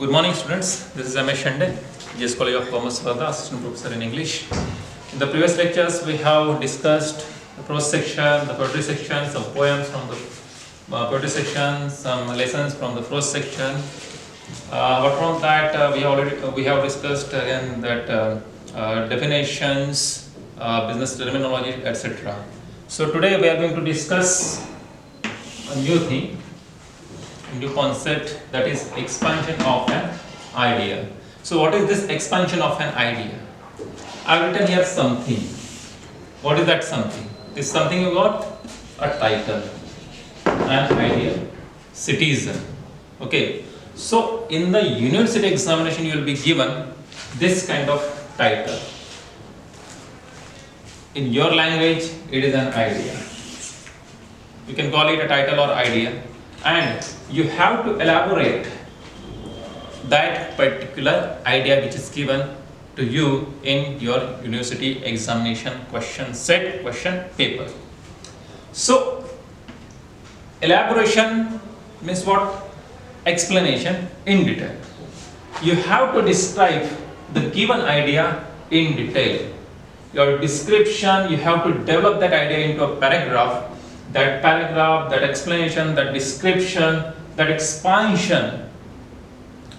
Good morning, students. This is M.A. Shande, GS College of Commerce, Varda, Assistant Professor in English. In the previous lectures, we have discussed the prose section, the poetry section, some poems from the poetry section, some lessons from the prose section. But from that, we have discussed again that definitions, business terminology, etc. So today we are going to discuss a new thing. New concept, that is expansion of an idea. So what is this expansion of an idea? I have written here something. What is that something? This something you got a title, an idea, citizen. Okay. So in the university examination you will be given this kind of title. In your language it is an idea. You can call it a title or idea. And you have to elaborate that particular idea which is given to you in your university examination question set, question paper. So elaboration means what? Explanation in detail. You have to describe the given idea in detail. Your description, you have to develop that idea into a paragraph. That paragraph, that explanation, that description, that expansion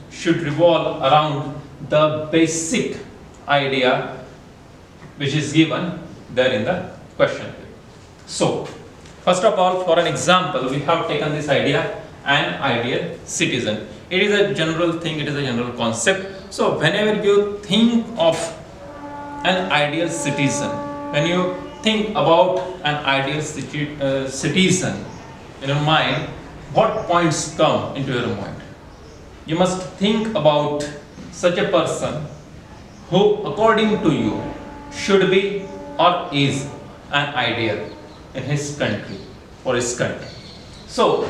should revolve around the basic idea which is given there in the question. So, first of all, for an example, we have taken this idea, an ideal citizen. It is a general thing, it is a general concept. So, whenever you think of an ideal citizen, when you think about an ideal citizen in your mind, what points come into your mind? You must think about such a person who, according to you, should be or is an ideal in his country or his country. So,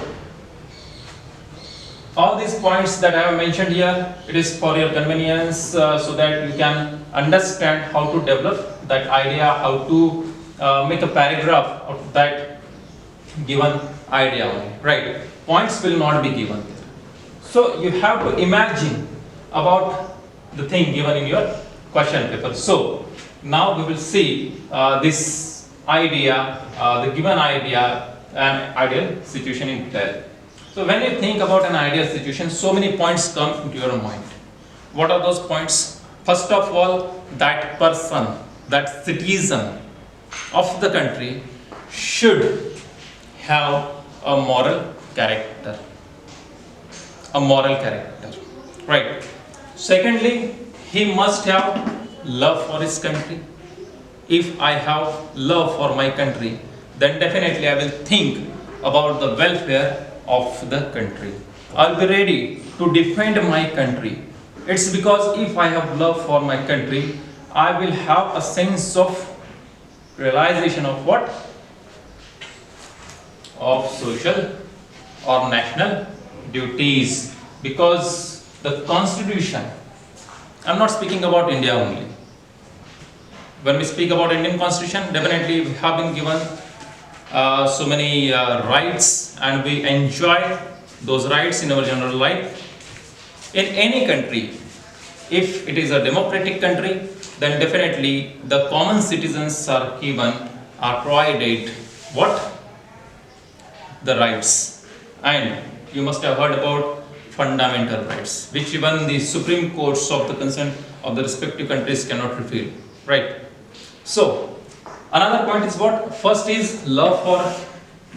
all these points that I have mentioned here, it is for your convenience so that you can understand how to develop that idea, how to make a paragraph of that given idea only, right? Points will not be given there. So you have to imagine about the thing given in your question paper. So now we will see this idea, the given idea, an ideal situation in detail. So when you think about an ideal situation, so many points come into your mind. What are those points? First of all, that person, that citizen of the country should have a moral character. A moral character. Right. Secondly, he must have love for his country. If I have love for my country, then definitely I will think about the welfare of the country. I'll be ready to defend my country. It's because if I have love for my country, I will have a sense of realization of what? Of social or national duties. Because the constitution, I'm not speaking about India only. When we speak about Indian constitution, definitely we have been given so many rights and we enjoy those rights in our general life. In any country, if it is a democratic country, then definitely the common citizens are given, are provided what? The rights. And you must have heard about fundamental rights, which even the Supreme Courts of the concern of the respective countries cannot repeal. Right? So, another point is what? First is love for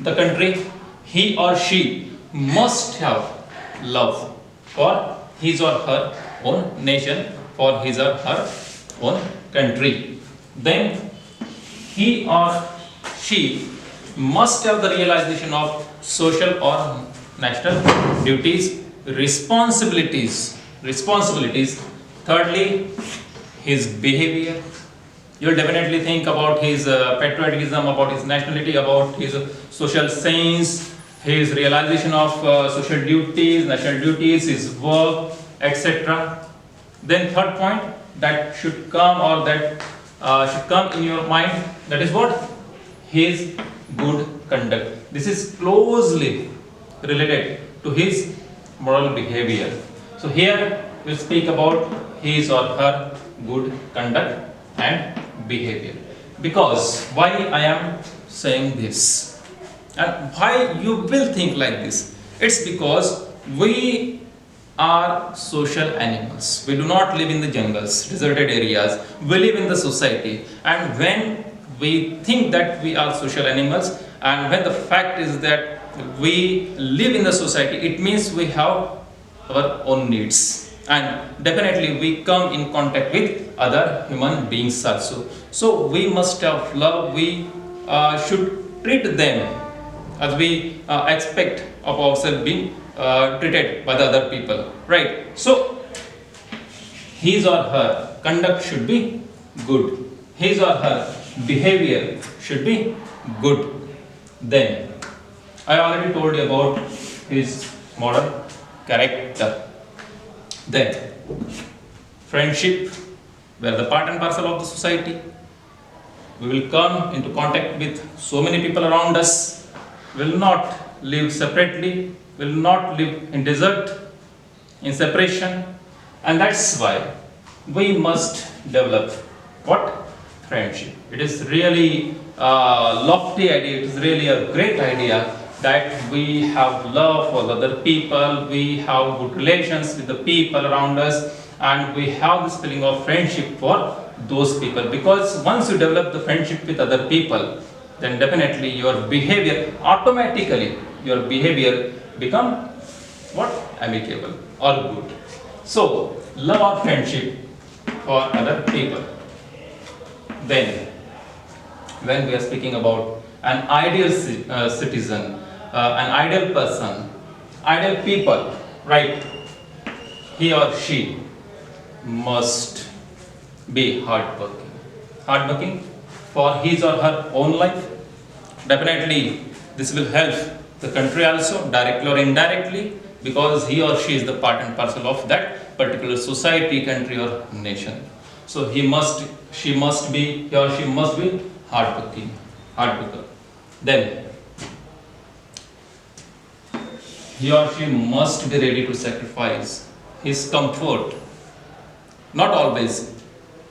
the country. He or she must have love for his or her own nation, for his or her own country. Then he or she must have the realization of social or national duties, responsibilities. Thirdly, his behavior. You will definitely think about his patriotism, about his nationality, about his social sense, his realization of social duties, national duties, his work, etc. Then third point that should come or that should come in your mind, that is what? His good conduct. This is closely related to his moral behavior. So here we'll speak about his or her good conduct and behavior. Because why I am saying this and why you will think like this? It's because we are social animals. We do not live in the jungles, deserted areas. We live in the society. And when we think that we are social animals, and when the fact is that we live in the society, it means we have our own needs. And definitely we come in contact with other human beings also. So we must have love. We should treat them as we expect of ourselves being treated by the other people, right? So his or her conduct should be good, his or her behavior should be good. Then I already told you about his moral character. Then friendship, we are the part and parcel of the society. We will come into contact with so many people around us. We will not live separately, will not live in desert, in separation, and that's why we must develop what? Friendship. It is really a lofty idea, it is really a great idea that we have love for other people, we have good relations with the people around us, and we have this feeling of friendship for those people. Because once you develop the friendship with other people, then definitely your behavior, automatically your behavior become what? Amicable or good. So love or friendship for other people. Then when we are speaking about an ideal citizen, an ideal person, ideal people, right? He or she must be hardworking. Hardworking for his or her own life. Definitely this will help the country also, directly or indirectly, because he or she is the part and parcel of that particular society, country or nation. So he or she must be hardworking, hardworker. Then he or she must be ready to sacrifice his comfort, not always,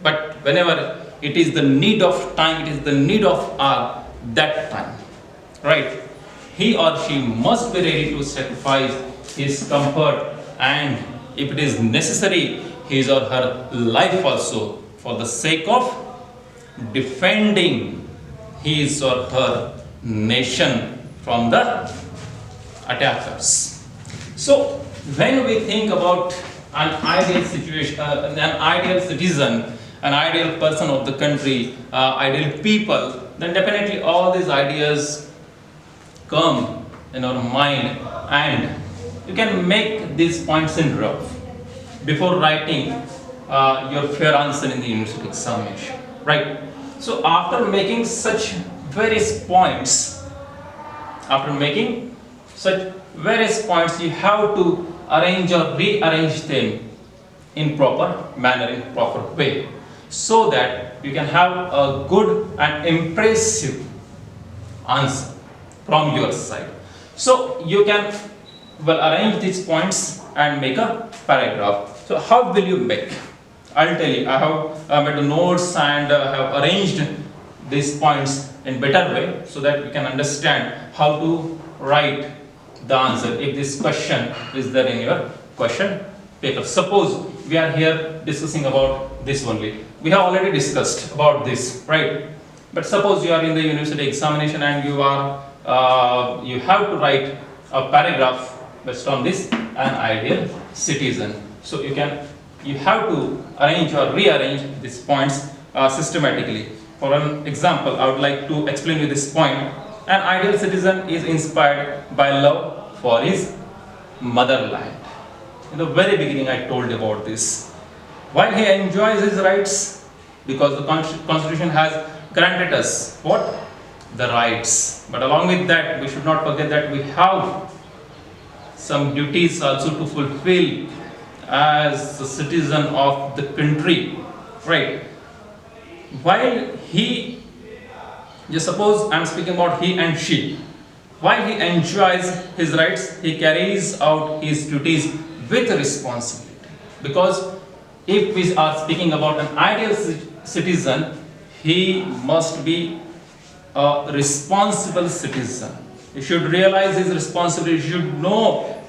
but whenever it is the need of time, it is the need of hour, that time, right? He or she must be ready to sacrifice his comfort, and if it is necessary, his or her life also, for the sake of defending his or her nation from the attackers. So when we think about an ideal situation, an ideal citizen, an ideal person of the country, ideal people, then definitely all these ideas come in our mind, and you can make these points in rough before writing your fair answer in the university examination, right? So after making such various points, you have to arrange or rearrange them in proper manner, in proper way, so that you can have a good and impressive answer from your side. So you can arrange these points and make a paragraph. So how will you make? I'll tell you. I have made the notes and have arranged these points in better way, so that you can understand how to write the answer if this question is there in your question paper. Suppose we are here discussing about this only. We have already discussed about this, right? But suppose you are in the university examination and you have to write a paragraph based on this, an ideal citizen. So you have to arrange or rearrange these points systematically. For an example, I would like to explain you this point. An ideal citizen is inspired by love for his motherland. In the very beginning I told you about this. While he enjoys his rights, because the Constitution has granted us what? The rights. But along with that, we should not forget that we have some duties also to fulfill as a citizen of the country, right? While just suppose I am speaking about he and she. While he enjoys his rights, he carries out his duties with responsibility. Because if we are speaking about an ideal citizen, he must be a responsible citizen. He should realize his responsibility, he should know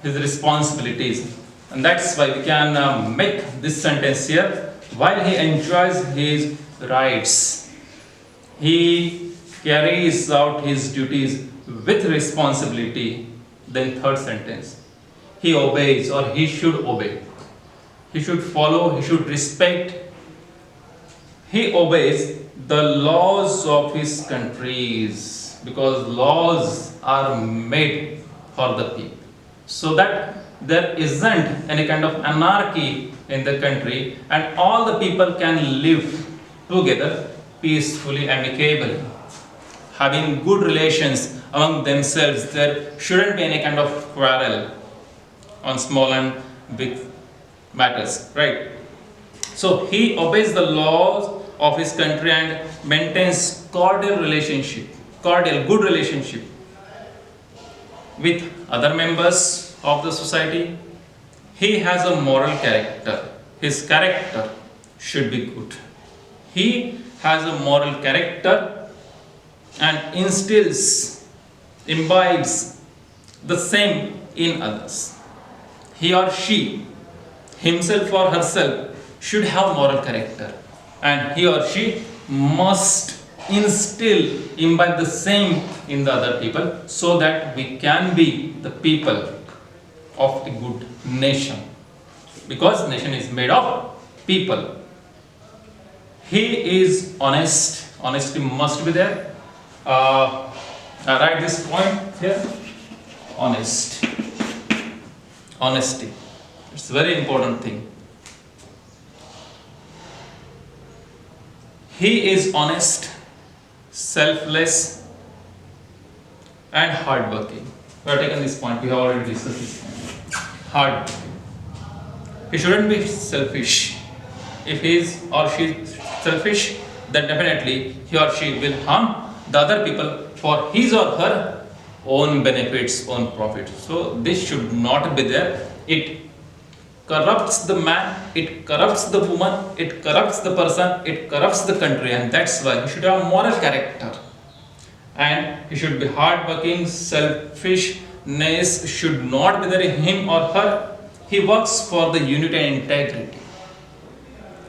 his responsibilities. And that's why we can make this sentence here. While he enjoys his rights, he carries out his duties with responsibility. Then third sentence, he obeys, or he should obey. He should follow, he should respect. He obeys the laws of his countries, because laws are made for the people, so that there isn't any kind of anarchy in the country and all the people can live together peacefully, amicably, having good relations among themselves. There shouldn't be any kind of quarrel on small and big matters, right? So he obeys the laws of his country and maintains cordial, good relationship with other members of the society. He has a moral character. His character should be good. He has a moral character and imbibes the same in others. He or she, himself or herself, should have moral character, and he or she must imbibe the same in the other people, so that we can be the people of a good nation, because nation is made of people. He is honest. Honesty must be there. I write this point here. Honesty. It's a very important thing. He is honest, selfless, and hardworking. We have taken this point. We have already discussed this point. Hard. He shouldn't be selfish. If he is or she is selfish, then definitely he or she will harm the other people for his or her own benefits, own profit. So this should not be there. It corrupts the man, it corrupts the woman, it corrupts the person, it corrupts the country, and that's why he should have moral character. And he should be hardworking. Selfishness should not be there in him or her. He works for the unity and integrity.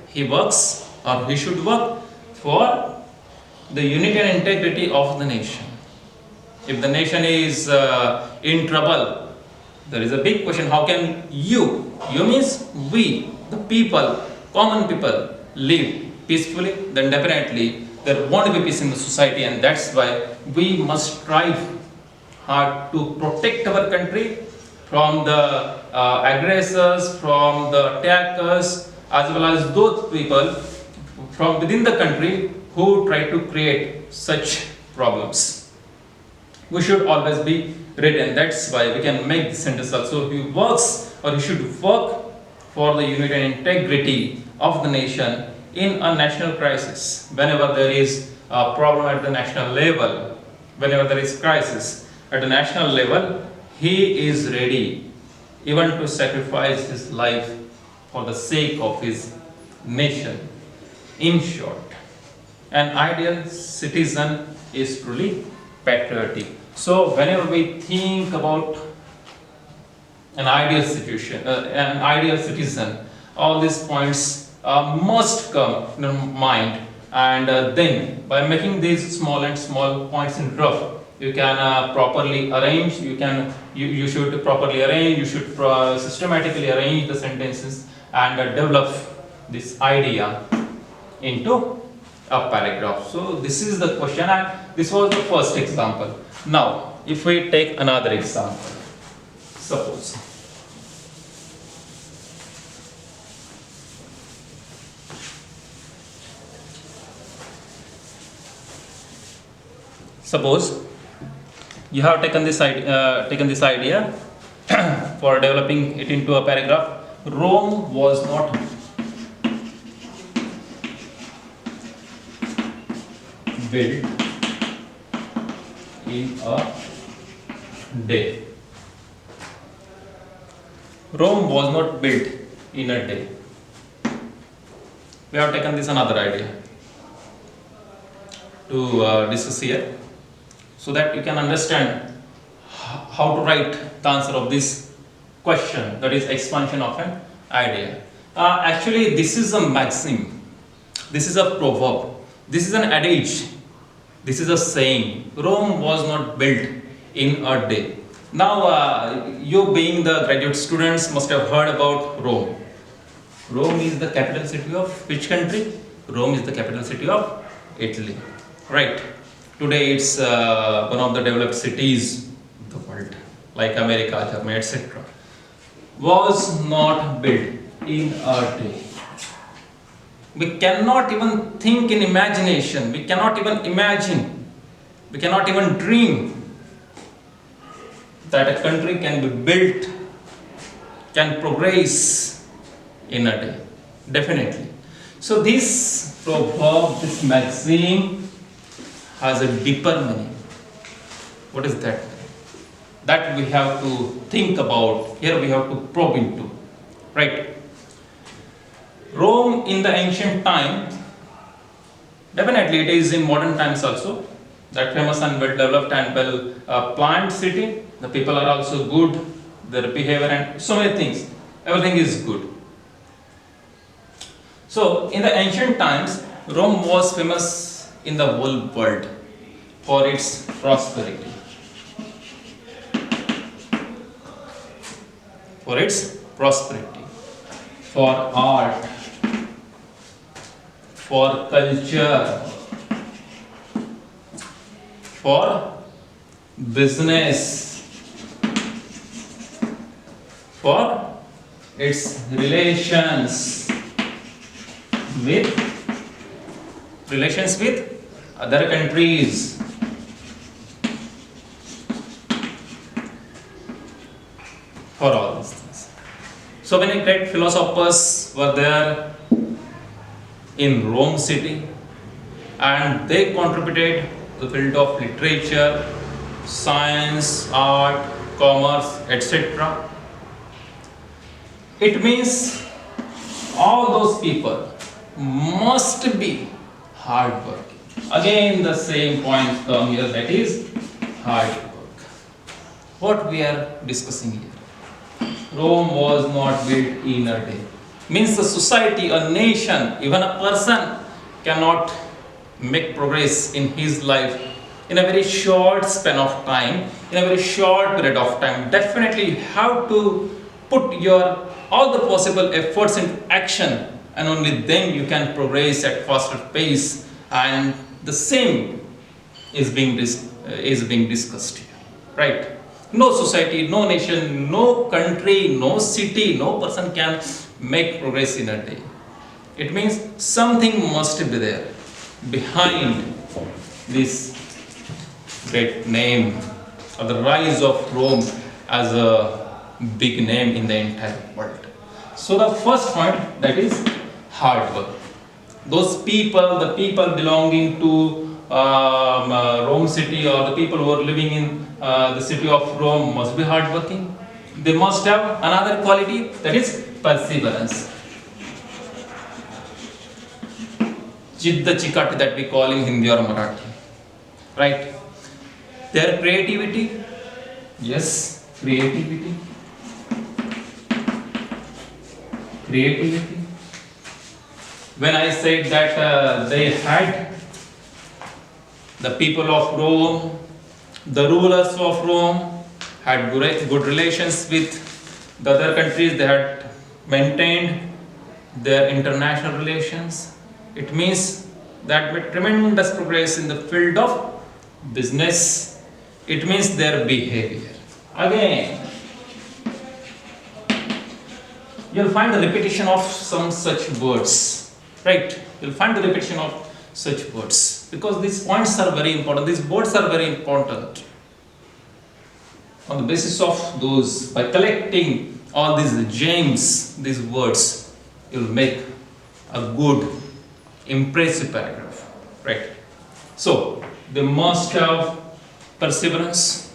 He works, or he should work for the unity and integrity of the nation. If the nation is in trouble, there is a big question: how can you means we, the people, common people, live peacefully? Then definitely there won't be peace in the society, and that's why we must strive hard to protect our country from the aggressors, from the attackers, as well as those people from within the country who try to create such problems. We should always be ready, and that's why we can make this sentence also. He works, or he should work for the unity and integrity of the nation in a national crisis. Whenever there is a problem at the national level, whenever there is crisis at the national level, he is ready even to sacrifice his life for the sake of his nation. In short, an ideal citizen is truly patriotic. So whenever we think about an ideal citizen, all these points must come in our mind, and then by making these small points in rough, you can properly arrange. You should properly arrange. You should systematically arrange the sentences and develop this idea into a paragraph. So this is the question, and this was the first example. Now, if we take another example, suppose you have taken this idea for developing it into a paragraph. Rome was not built in a day. Rome was not built in a day. We have taken this another idea to discuss here, so that you can understand how to write the answer of this question, that is expansion of an idea. Actually, this is a maxim, this is a proverb, this is an adage, this is a saying. Rome was not built in a day. Now, you being the graduate students must have heard about Rome. Rome is the capital city of which country? Rome is the capital city of Italy. Right. Today it's one of the developed cities of the world, like America, Germany, etc. Was not built in a day. We cannot even think in imagination. We cannot even imagine. We cannot even dream that a country can be built, can progress in a day. Definitely. So this proverb, this maxim has a deeper meaning. What is that? That we have to think about. Here we have to probe into. Right? Rome in the ancient time, definitely it is in modern times also, that famous and well developed and well planned city. The people are also good, their behavior and so many things. Everything is good. So in the ancient times, Rome was famous in the whole world for its prosperity. For its prosperity, for art, for culture, for business, for its relations with other countries. For all these things. So many great philosophers were there in Rome city, and they contributed to the field of literature, science, art, commerce, etc. It means all those people must be hard working. Again the same point come here, that is hard work. What we are discussing here. Rome was not built in a day. Means the society, a nation, even a person cannot make progress in his life in a very short span of time, in a very short period of time. Definitely you have to put your all the possible efforts into action, and only then you can progress at faster pace. And the same is being discussed here, right? No society, no nation, no country, no city, no person can make progress in a day. It means something must be there behind this great name, or the rise of Rome as a big name in the entire world. So the first point, that is hard work. Those people, the people belonging to Rome city, or the people who are living in the city of Rome must be hardworking. They must have another quality, that is perseverance. Jidda chikati, that we call in Hindi or Marathi. Right? Their creativity, yes, creativity. When I said that they had, the people of Rome, the rulers of Rome had good relations with the other countries, they had maintained their international relations. It means that with tremendous progress in the field of business. It means their behavior. Again, you'll find the repetition of some such words, right? You'll find the repetition of such words, because these points are very important, these words are very important. On the basis of those, by collecting all these gems, these words, you'll make a good, impressive paragraph, right? So, they must have perseverance,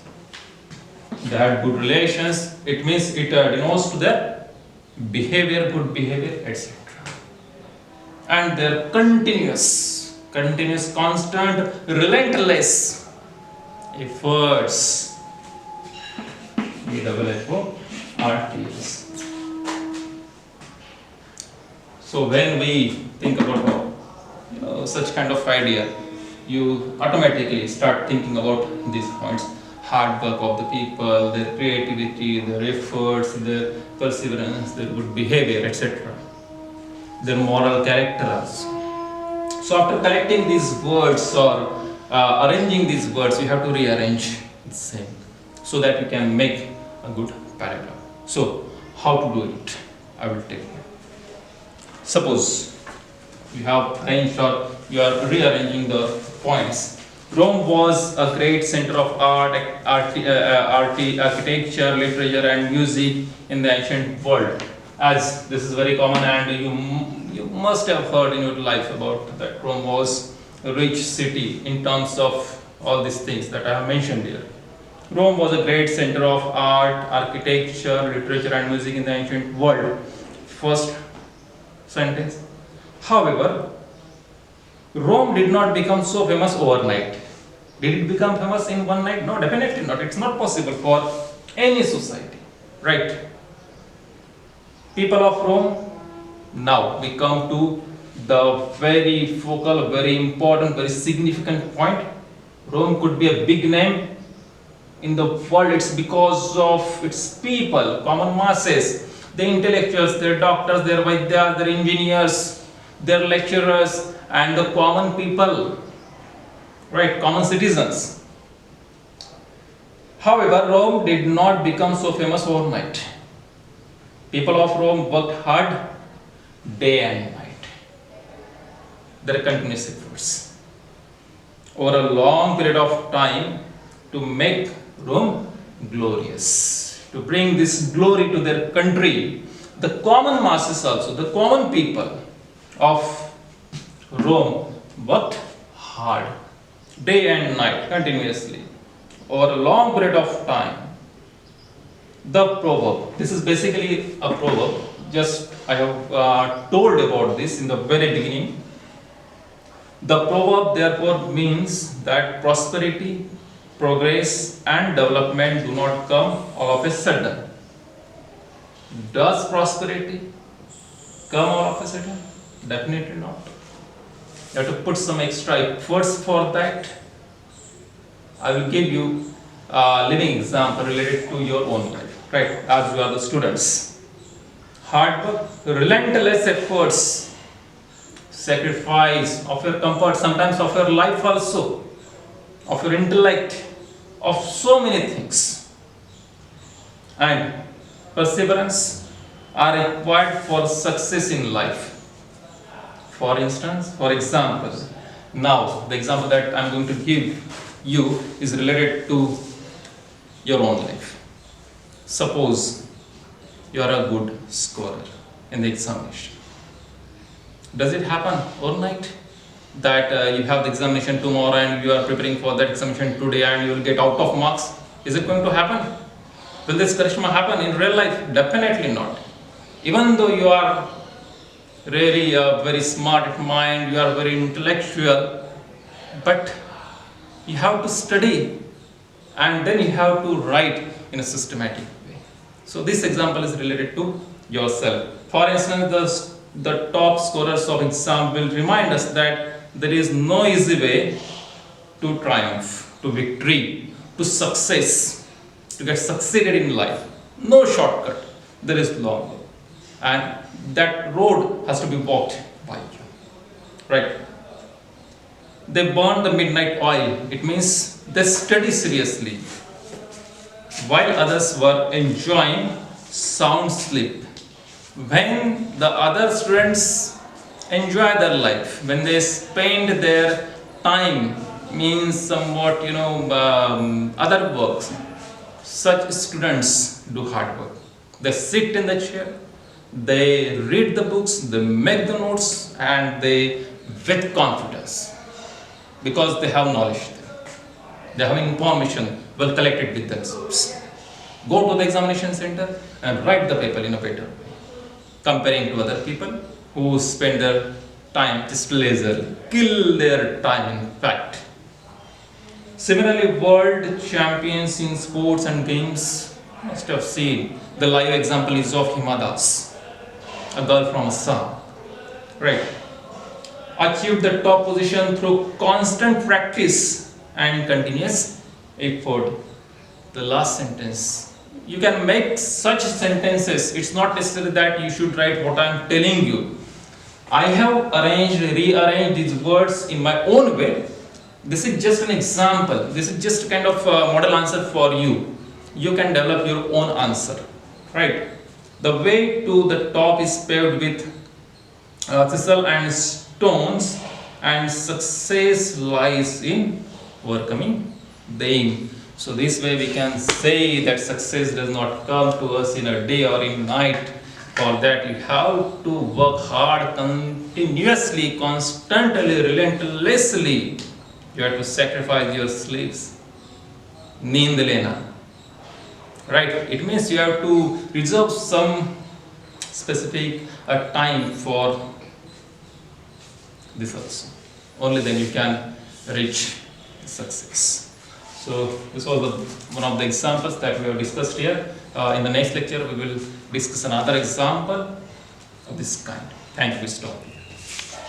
they had good relations. It means it denotes to their behavior, good behavior, etc. And their continuous, constant, relentless efforts. EFFORTS. So when we think about such kind of idea, you automatically start thinking about these points: hard work of the people, their creativity, their efforts, their perseverance, their good behavior, etc. Their moral character also. So after collecting these words or arranging these words, you have to rearrange the same so that you can make a good paragraph. So how to do it? I will tell you. Suppose you have arranged or you are rearranging the points. Rome was a great center of architecture, literature, and music in the ancient world. As this is very common, and you must have heard in your life about that Rome was a rich city in terms of all these things that I have mentioned here. Rome was a great center of art, architecture, literature, and music in the ancient world. First sentence. However, Rome did not become so famous overnight. Did it become famous in one night? No, definitely not. It's not possible for any society, right? People of Rome. Now we come to the very focal, very important, very significant point. Rome could be a big name in the world. It's because of its people, common masses, the intellectuals, their doctors, their vaidyas, their engineers, their lecturers, and the common people, right, common citizens. However, Rome did not become so famous overnight. People of Rome worked hard day and night. Their continuous efforts over a long period of time to make Rome glorious, to bring this glory to their country. The common masses also, the common people of Rome worked hard day and night continuously over a long period of time. The proverb, this is basically a proverb, just I have told about this in the very beginning. The proverb therefore means that prosperity, progress, and development do not come all of a sudden. Does prosperity come all of a sudden? Definitely not. You have to put some extra efforts for that. I will give you a living example related to your own life, right? As you are the students. Hard work, relentless efforts, sacrifice of your comfort, sometimes of your life also, of your intellect, of so many things, and perseverance are required for success in life. For instance, for example, now the example that I am going to give you is related to your own life. Suppose you are a good scorer in the examination. Does it happen overnight that you have the examination tomorrow and you are preparing for that examination today and you will get out of marks? Is it going to happen? Will this karishma happen in real life? Definitely not. Even though you are really very smart at mind, you are very intellectual, but you have to study and then you have to write in a systematic way. So this example is related to yourself. For instance, the top scorers of exam will remind us that there is no easy way to triumph, to victory, to success, to get succeeded in life. No shortcut. There is long way. And that road has to be walked by you. Right? They burn the midnight oil. It means they study seriously, while others were enjoying sound sleep. When the other students enjoy their life, when they spend their time, means somewhat, other works, such students do hard work. They sit in the chair, they read the books, they make the notes, and they with confidence, because they have knowledge, they have information well collected with themselves. Go to the examination center and write the paper in a better way. comparing to other people who spend their time just leisurely, kill their time in fact. Similarly, world champions in sports and games must have seen. The live example is of Hima Das, a girl from Assam, right? Achieved the top position through constant practice and continuous effort. The last sentence. You can make such sentences. It's not necessary that you should write what I am telling you. I have rearranged these words in my own way. This is just an example. This is just kind of a model answer for you. You can develop your own answer, right? The way to the top is paved with chisel and stones, and success lies in overcoming them. So this way we can say that success does not come to us in a day or in night. For that you have to work hard, continuously, constantly, relentlessly. You have to sacrifice your sleeps. Neend lena. Right? It means you have to reserve some specific time for this also. Only then you can reach success. So this was one of the examples that we have discussed here. In the next lecture we will discuss another example of this kind. Thank you, Mr.